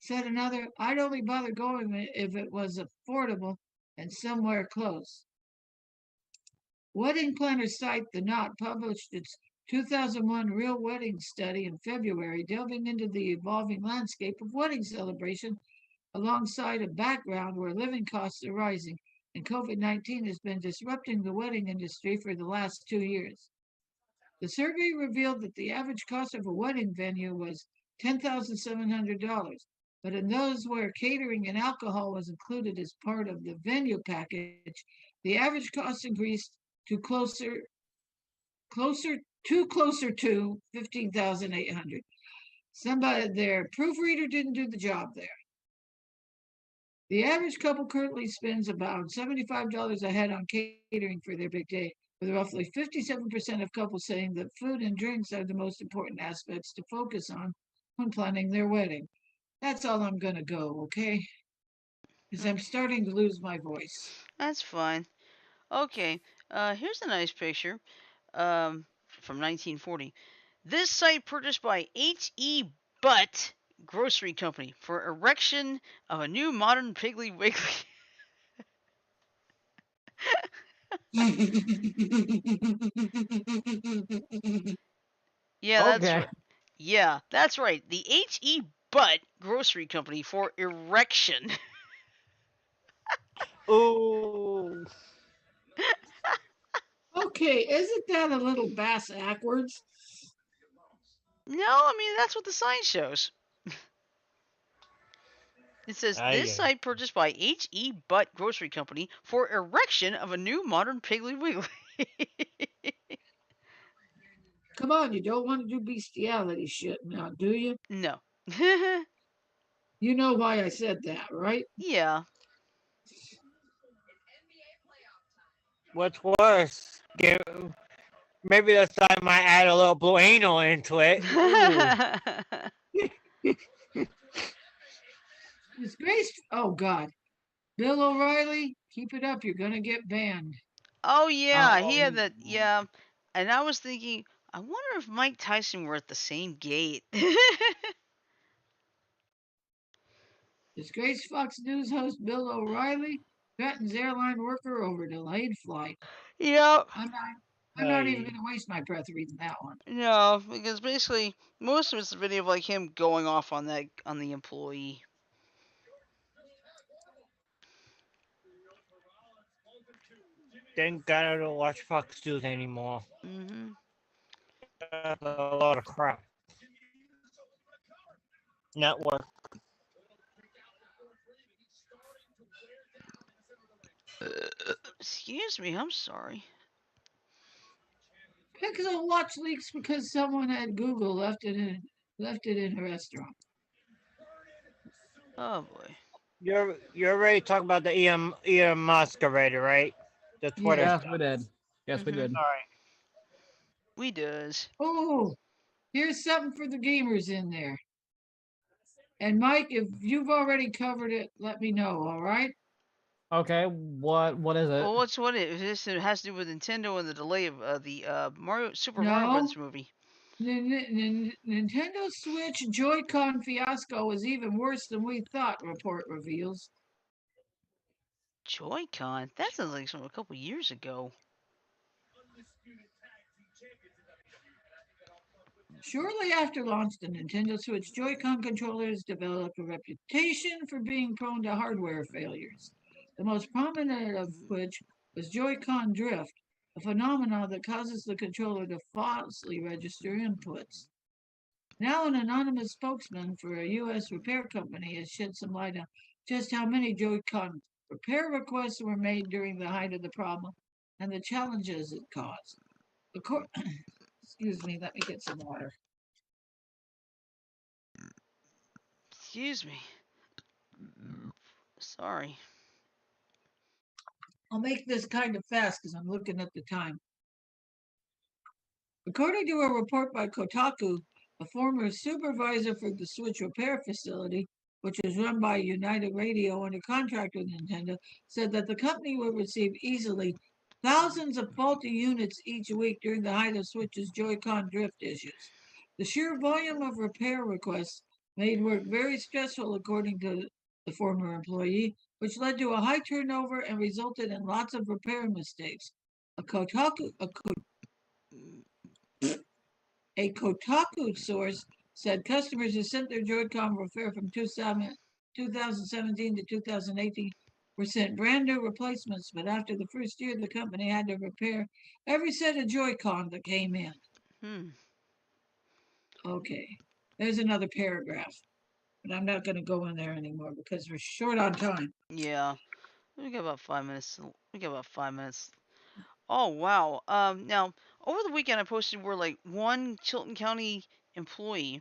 Said another, I'd only bother going if it was affordable and somewhere close. Wedding planner site The Knot published its 2001 Real Wedding Study in February, delving into the evolving landscape of wedding celebration alongside a background where living costs are rising and COVID-19 has been disrupting the wedding industry for the last 2 years. The survey revealed that the average cost of a wedding venue was $10,700, but in those where catering and alcohol was included as part of the venue package, the average cost increased to closer to 15,800. Somebody their proofreader didn't do the job there. The average couple currently spends about $75 a head on catering for their big day, with roughly 57% of couples saying that food and drinks are the most important aspects to focus on when planning their wedding. That's all I'm going to go, okay? Because I'm Okay, starting to lose my voice. that's fine. Okay, here's a nice picture from 1940. This site purchased by H.E. Butt Grocery Company for erection of a new modern Piggly Wiggly. Yeah, that's Okay. right. Yeah, that's right. The H.E. Butt Grocery Company for erection. Ooh. Okay, isn't that a little backwards? No, I mean, that's what the sign shows. It says this Ay, site purchased by H.E. Butt Grocery Company for erection of a new modern Piggly Wiggly. Come on, you don't want to do bestiality shit now, do you? No. You know why I said that, right? Yeah. what's worse? Maybe this time I might add a little blue anal into it. Ooh. Disgraced. Oh, God. Bill O'Reilly, keep it up. You're going to get banned. Oh yeah, he Oh, had that. Yeah, and I was thinking, I wonder if Mike Tyson were at the same gate. Disgraced Fox News host Bill O'Reilly threatens airline worker over delayed flight. Yep. I'm not even Ay. going to waste my breath reading that one. No, because basically most of it's a video of like him going off on the employee. Thank God I don't watch Fox News anymore. Mhm. That's a lot of crap. Network. Excuse me, I'm sorry. Pixel watch leaks because someone at Google left it in a restaurant. Oh boy. You're already talking about the Elon Musk already, right? The Twitter Yeah. yes, stuff. we did. Yes, we Mhm. did. All right. We does. Oh, here's something for the gamers in there. And Mike, if you've already covered it, let me know, all right? Okay, what is it? Well, what it is? It has to do with Nintendo and the delay of the Super Mario No. Brothers movie. Nintendo Switch Joycon fiasco is even worse than we thought, report reveals. Joy-Con. That sounds like from a couple years ago. Shortly after launch, the Nintendo Switch Joy-Con controllers developed a reputation for being prone to hardware failures, the most prominent of which was Joy-Con drift, a phenomenon that causes the controller to falsely register inputs. Now, an anonymous spokesman for a U.S. repair company has shed some light on just how many Joy-Con repair requests were made during the height of the problem and the challenges it caused. Excuse me, let me get some water. Excuse me. Sorry. I'll make this kind of fast because I'm looking at the time. According to a report by Kotaku, a former supervisor for the Switch repair facility, which is run by United Radio under contract with Nintendo, said that the company would receive easily thousands of faulty units each week during the height of Switch's Joy-Con drift issues. The sheer volume of repair requests made work very stressful, according to the former employee, which led to a high turnover and resulted in lots of repair mistakes. A Kotaku source said customers who sent their Joycon repair from 2017 to 2018 were sent brand new replacements, but after the first year, the company had to repair every set of Joycon that came in. Hmm. Okay, there's another paragraph, but I'm not going to go in there anymore because we're short on time. Yeah. We got about 5 minutes. We got about 5 minutes. Oh wow. Now over the weekend I posted where like one Chilton County employee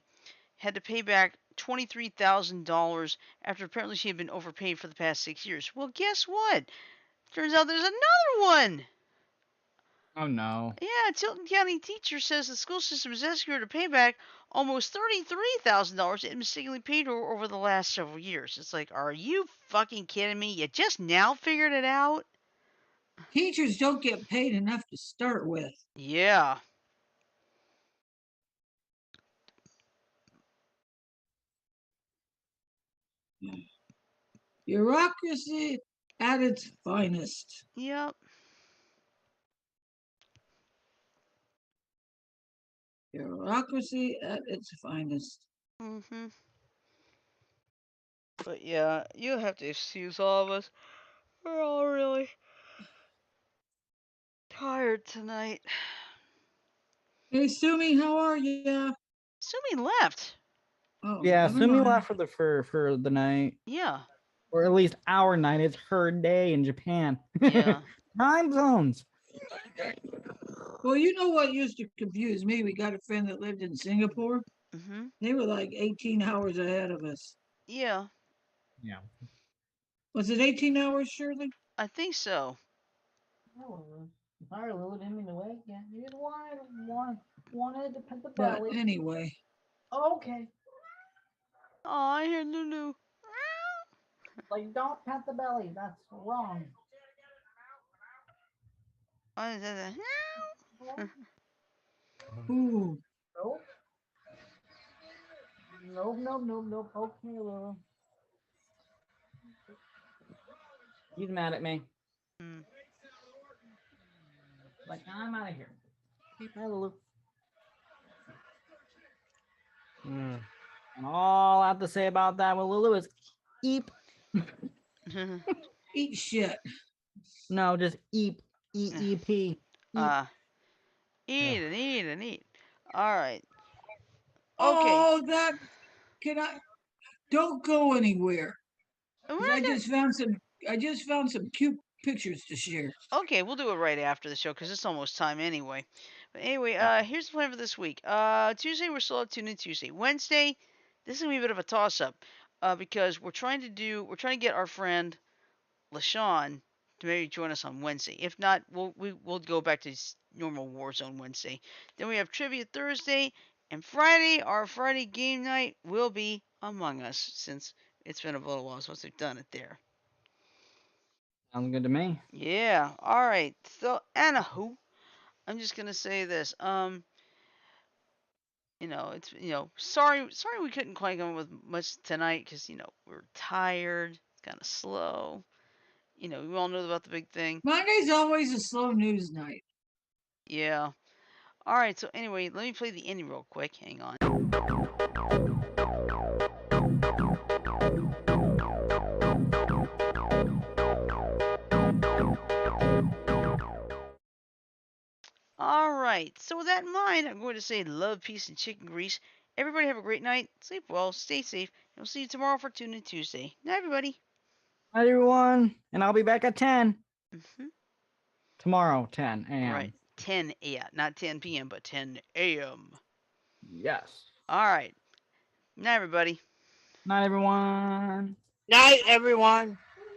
had to pay back $23,000 after apparently she had been overpaid for the past 6 years. Well, guess what? Turns out there's another one. Oh no. Yeah, a Tilton County teacher says the school system is asking her to pay back almost $33,000 it mistakenly paid her over the last several years. It's like, are you fucking kidding me? You just now figured it out? Teachers don't get paid enough to start with. Yeah. Bureaucracy at its finest. Yep. Bureaucracy at its finest. Mhm. But yeah, you have to excuse all of us. We're all really tired tonight. Hey, Sumi, how are you? Sumi left. Oh, Yeah, never Sumi mind. left for the night, Yeah. or at least our night. It's her day in Japan. Yeah. Time zones. Well, you know what used to confuse me? We got a friend that lived in Singapore. Mhm. They were like 18 hours ahead of us. Yeah. Yeah. Was it 18 hours, Shirley? I think so. Oh, sorry, Lulu, didn't mean to wake you. You just wanted to pet the But belly. anyway, Okay. Oh, I hear Lulu. Like, don't pet the belly. That's wrong. ooh, Nope. Nope, nope, nope, nope. Okay, Lulu. He's mad at me. Hmm. Like, I'm out of here. Okay, bye, Lulu. Mm. And all I have to say about that with Lulu is eep. eat shit. No, just eep. E-E-P. Eep. Eat and eat and eat. All right. Okay. Oh, that can I? Don't go anywhere. We're 'Cause not I gonna. just found some. I just found some cute pictures to share. Okay, we'll do it right after the show because it's almost time anyway. But anyway, Yeah. here's the plan for this week. Tuesday we're still at Tune In Tuesday. Wednesday, this is gonna be a bit of a toss up, because we're trying to get our friend LaShawn to maybe join us on Wednesday. If not, we'll go back to normal Warzone Wednesday. Then we have trivia Thursday and Friday. Our Friday game night will be Among Us since it's been a little while since we've done it there. Sounds good to me. Yeah. All right. So anywho, I'm just gonna say this. It's sorry we couldn't quite come up with much tonight because we're tired. It's kind of slow. We all know about the big thing. Monday's always a slow news night. Yeah. All right. So anyway, let me play the ending real quick. Hang on. All right. So with that in mind, I'm going to say love, peace, and chicken grease. Everybody have a great night. Sleep well. Stay safe. And we'll see you tomorrow for Tune In Tuesday. Night, everybody. Hi, everyone. And I'll be back at 10. Hmm. Tomorrow, 10 a.m. Right. 10 a.m. Not 10 p.m., but 10 a.m. Yes. All right. Night, everybody. Night, everyone. Night, everyone.